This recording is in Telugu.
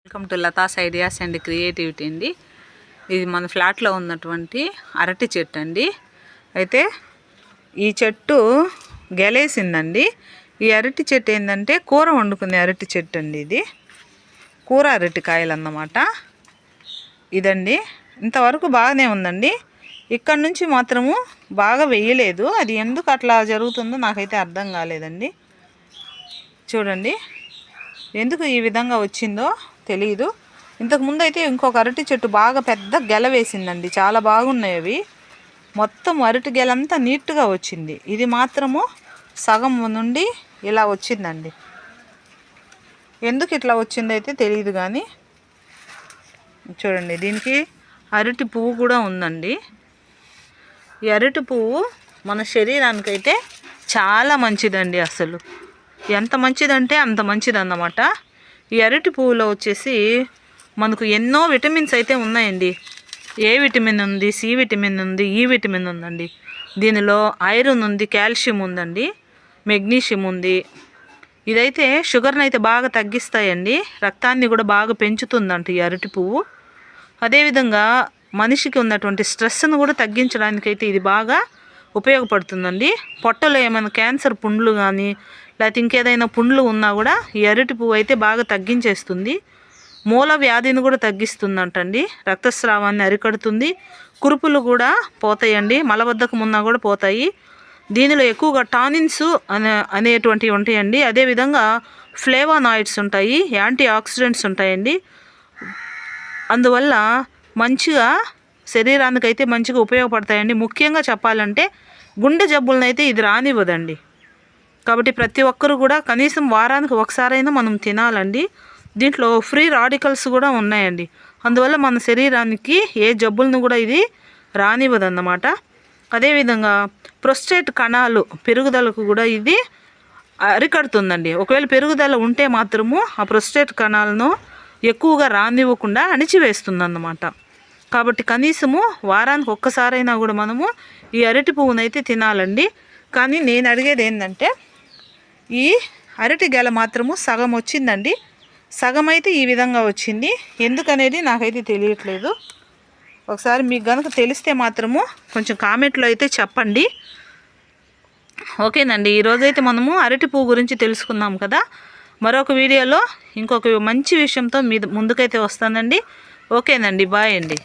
Welcome to Latha's ideas and creativity అండి. ఇది మన ఫ్లాట్లో ఉన్నటువంటి అరటి చెట్టు అండి. అయితే ఈ చెట్టు గెలేసిందండి. ఈ అరటి చెట్టు ఏంటంటే కూర వండుకునే అరటి చెట్టు అండి. ఇది కూర అరటికాయలు అన్నమాట. ఇదండి ఇంతవరకు బాగానే ఉందండి. ఇక్కడ నుంచి మాత్రము బాగా వేయలేదు. అది ఎందుకు అట్లా జరుగుతుందో నాకైతే అర్థం కాలేదండి. చూడండి ఎందుకు ఈ విధంగా వచ్చిందో తెలియదు. ఇంతకుముందు అయితే ఇంకొక అరటి చెట్టు బాగా పెద్ద గెల వేసిందండి. చాలా బాగున్నాయి అవి. మొత్తం అరటి గెలంతా నీట్గా వచ్చింది. ఇది మాత్రము సగం నుండి ఇలా వచ్చిందండి. ఎందుకు ఇట్లా వచ్చిందో అయితే తెలియదు కానీ చూడండి దీనికి అరటి పువ్వు కూడా ఉందండి. ఈ అరటి పువ్వు మన శరీరానికైతే చాలా మంచిదండి. అసలు ఎంత మంచిదంటే అంత మంచిది అన్నమాట. ఈ అరటి పువ్వులో వచ్చేసి మనకు ఎన్నో విటమిన్స్ అయితే ఉన్నాయండి. ఏ విటమిన్ ఉంది, సి విటమిన్ ఉంది, ఈ విటమిన్ ఉందండి. దీనిలో ఐరన్ ఉంది, కాల్షియం ఉందండి, మెగ్నీషియం ఉంది. ఇదైతే షుగర్ని అయితే బాగా తగ్గిస్తాయండి. రక్తాన్ని కూడా బాగా పెంచుతుందంట ఈ అరటి పువ్వు. అదేవిధంగా మనిషికి ఉన్నటువంటి స్ట్రెస్ను కూడా తగ్గించడానికైతే ఇది బాగా ఉపయోగపడుతుందండి. పొట్టలో ఏమైనా క్యాన్సర్ పుండ్లు కానీ లేకపోతే ఇంకేదైనా పుండ్లు ఉన్నా కూడా ఈ అరటి పువ్వు అయితే బాగా తగ్గించేస్తుంది. మూల వ్యాధిని కూడా తగ్గిస్తుందంటండి. రక్తస్రావాన్ని అరికడుతుంది. కురుపులు కూడా పోతాయండి. మలబద్ధకం ఉన్నా కూడా పోతాయి. దీనిలో ఎక్కువగా టానిన్స్ అనేటువంటివి ఉంటాయండి. అదేవిధంగా ఫ్లేవనాయిడ్స్ ఉంటాయి, యాంటీ ఆక్సిడెంట్స్ ఉంటాయండి. అందువల్ల మంచిగా శరీరానికైతే మంచిగా ఉపయోగపడతాయండి. ముఖ్యంగా చెప్పాలంటే గుండె జబ్బులనైతే ఇది రానివ్వదండి. కాబట్టి ప్రతి ఒక్కరు కూడా కనీసం వారానికి ఒకసారైనా మనం తినాలండి. దీంట్లో ఫ్రీ రాడికల్స్ కూడా ఉన్నాయండి. అందువల్ల మన శరీరానికి ఏ జబ్బులను కూడా ఇది రానివ్వదన్నమాట. అదేవిధంగా ప్రోస్టేట్ కణాలు పెరుగుదలకు కూడా ఇది అరికడుతుందండి. ఒకవేళ పెరుగుదల ఉంటే మాత్రము ఆ ప్రోస్టేట్ కణాలను ఎక్కువగా రానివ్వకుండా అణిచివేస్తుంది అన్నమాట. కాబట్టి కనీసము వారానికి ఒక్కసారైనా కూడా మనము ఈ అరటి పువ్వునైతే తినాలండి. కానీ నేను అడిగేది ఏంటంటే ఈ అరటి గెల మాత్రము సగం వచ్చిందండి. సగం అయితే ఈ విధంగా వచ్చింది. ఎందుకనేది నాకైతే తెలియట్లేదు. ఒకసారి మీకు కనుక తెలిస్తే మాత్రము కొంచెం కామెంట్లో అయితే చెప్పండి. ఓకేనండి, ఈరోజైతే మనము అరటి పువ్వు గురించి తెలుసుకున్నాం కదా. మరొక వీడియోలో ఇంకొక మంచి విషయంతో మీ ముందుకైతే వస్తానండి. ఓకేనండి, బాయ్ అండి.